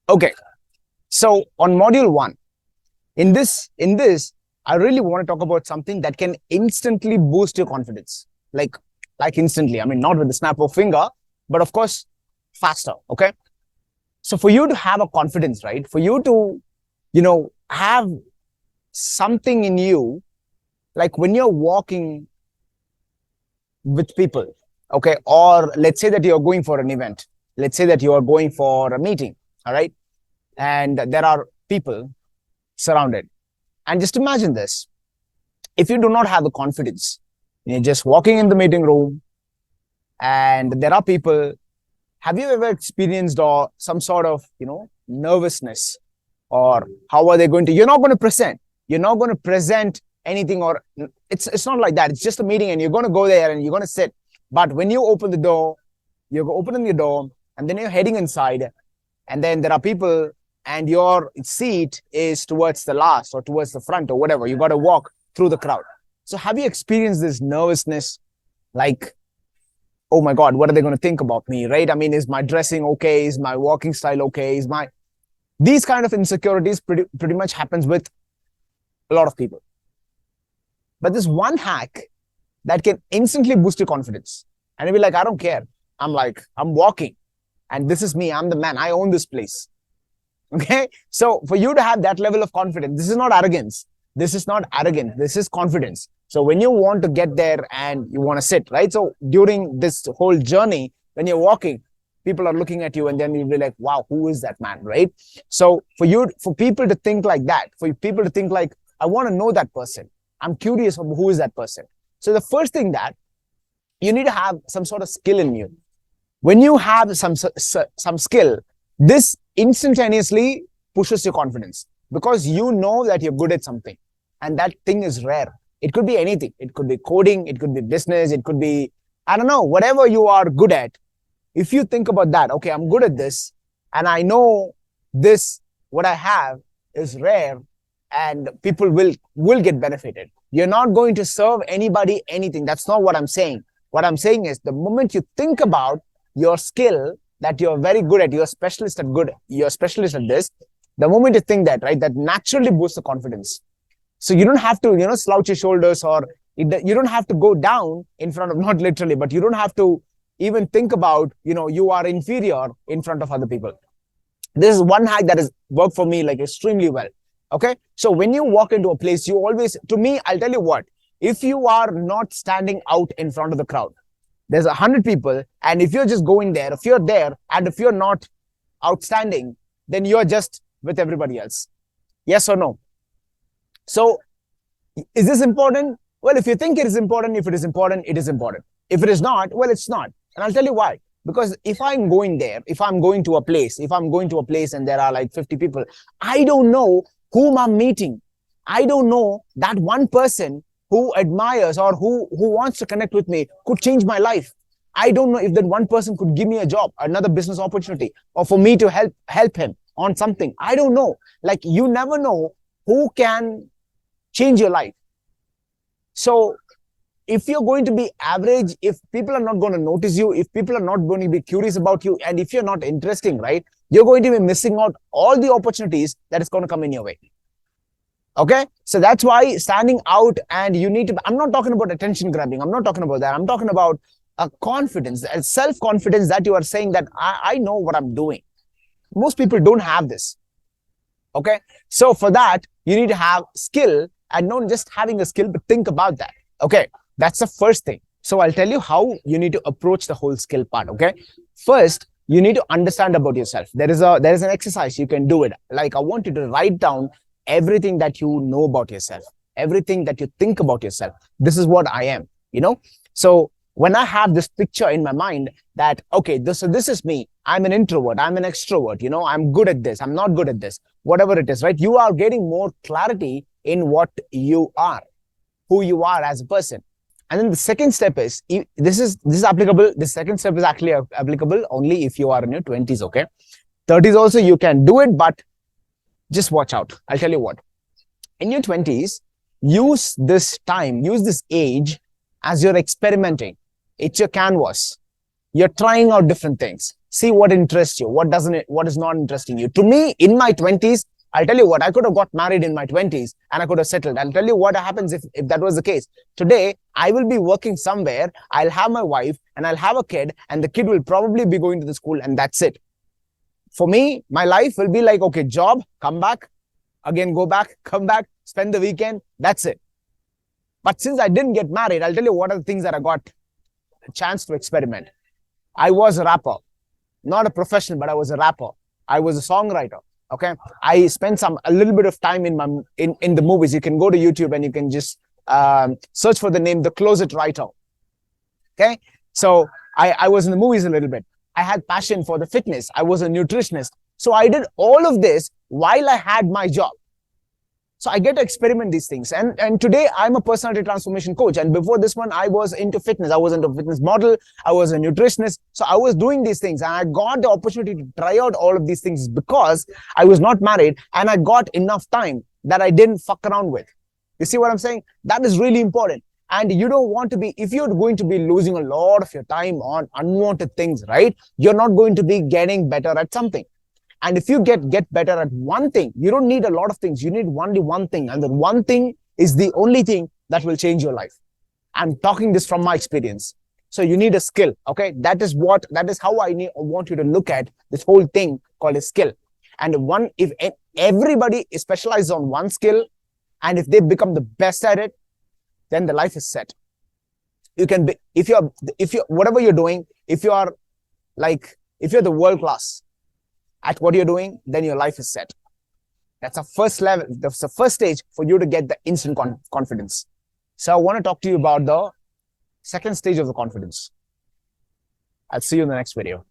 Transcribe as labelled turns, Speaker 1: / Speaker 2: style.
Speaker 1: Okay. So on module one, in this, I really want to talk about something that can instantly boost your confidence. Like, like instantly. I mean, not with the snap of finger, but of course, faster. Okay. So for you to have a confidence, right? For you to, have something in you, like when you're walking with people, okay, or let's say that you're going for an event, let's say that you are going for a meeting, all right, and there are people surrounded. And just imagine this: if you do not have the confidence, you're just walking in the meeting room and there are people. Have you ever experienced or some sort of nervousness, or how are they going to? You're not going to present anything, or it's not like that. It's just a meeting, and you're going to go there and you're going to sit. But when you open the door, you're opening the door, and then you're heading inside, and then there are people, and your seat is towards the last or towards the front or whatever. You got to walk through the crowd. So have you experienced this nervousness, like, oh my God, what are they going to think about me, right? I mean, is my dressing okay? Is my walking style okay? Is my these kind of insecurities pretty much happens with a lot of people. But this one hack that can instantly boost your confidence. And you'll be like, I don't care. I'm walking, and this is me. I'm the man. I own this place. Okay. So for you to have that level of confidence, this is not arrogance. This is not arrogance. This is confidence. So when you want to get there and you want to sit, right? So during this whole journey, when you're walking, people are looking at you, and then you'll be like, wow, who is that man, right? So for people to think like that, for people to think like, I want to know that person. I'm curious of who is that person. So the first thing that you need to have some sort of skill in you. When you have some skill, this instantaneously pushes your confidence, because you know that you're good at something, and that thing is rare. It could be anything. It could be coding. It could be business. It could be, I don't know, whatever you are good at. If you think about that, okay, I'm good at this, and I know this, what I have is rare, and people will get benefited. You're not going to serve anybody anything. That's not what I'm saying. What I'm saying is, the moment you think about your skill that you're very good at, you're a specialist at this, the moment you think that, right, that naturally boosts the confidence. So you don't have to, slouch your shoulders, or you don't have to go down in front of, not literally, but you don't have to even think about, you are inferior in front of other people. This is one hack that has worked for me like extremely well. Okay. So when you walk into a place, you always, to me, I'll tell you what, if you are not standing out in front of the crowd, there's 100 people, and if you're just going there, if you're there, and if you're not outstanding, then you're just with everybody else. Yes or no? So is this important? Well, if you think it is important, if it is important, it is important. If it is not, well, it's not. And I'll tell you why. Because if I'm going there, if I'm going to a place and there are like 50 people, I don't know whom I'm meeting. I don't know that one person who admires or who wants to connect with me could change my life. I don't know if that one person could give me a job, another business opportunity, or for me to help him on something. I don't know. Like, you never know who can change your life. So if you're going to be average, if people are not going to notice you, if people are not going to be curious about you, and if you're not interesting, right, you're going to be missing out all the opportunities that is going to come in your way. Okay. So that's why standing out, and you need to, I'm not talking about attention grabbing. I'm not talking about that. I'm talking about a confidence, a self-confidence, that you are saying that I know what I'm doing. Most people don't have this. Okay. So for that, you need to have skill, and not just having a skill, but think about that. Okay. That's the first thing. So I'll tell you how you need to approach the whole skill part. Okay. First, you need to understand about yourself. There is an exercise. You can do it. Like, I want you to write down everything that you know about yourself, everything that you think about yourself. This is what I am, So when I have this picture in my mind that, okay, this is me. I'm an introvert. I'm an extrovert. I'm good at this. I'm not good at this. Whatever it is, right? You are getting more clarity in what you are, who you are as a person. And then the second step is, this is applicable. The second step is actually applicable only if you are in your 20s. Okay. 30s also you can do it, but just watch out. I'll tell you what, in your 20s, use this age as you're experimenting. It's your canvas. You're trying out different things. See what interests you, what is not interesting you. To me, in my 20s, I'll tell you what, I could have got married in my 20s and I could have settled. I'll tell you what happens if that was the case. Today, I will be working somewhere, I'll have my wife and I'll have a kid, and the kid will probably be going to the school, and that's it. For me, my life will be like, okay, job, come back, again go back, come back, spend the weekend, that's it. But since I didn't get married, I'll tell you what are the things that I got a chance to experiment. I was a rapper, not a professional, but I was a rapper. I was a songwriter. Okay, I spent a little bit of time in the movies. You can go to YouTube and you can just search for the name The Closet Writer. Okay, so I was in the movies a little bit. I had passion for the fitness. I was a nutritionist. So I did all of this while I had my job. So I get to experiment these things. And today I'm a personality transformation coach. And before this one, I was into fitness. I was into fitness model. I was a nutritionist. So I was doing these things, and I got the opportunity to try out all of these things because I was not married and I got enough time that I didn't fuck around with. You see what I'm saying? That is really important. And you don't want to be, if you're going to be losing a lot of your time on unwanted things, right? You're not going to be getting better at something. And if you get better at one thing, you don't need a lot of things. You need only one thing. And the one thing is the only thing that will change your life. I'm talking this from my experience. So you need a skill. Okay. That is how I want you to look at this whole thing called a skill. And if everybody is specialized on one skill, and if they become the best at it, then the life is set. You can be, if you're whatever you're doing, if you're the world class at what you're doing, then your life is set. That's the first level. That's the first stage for you to get the instant confidence. So I want to talk to you about the second stage of the confidence. I'll see you in the next video.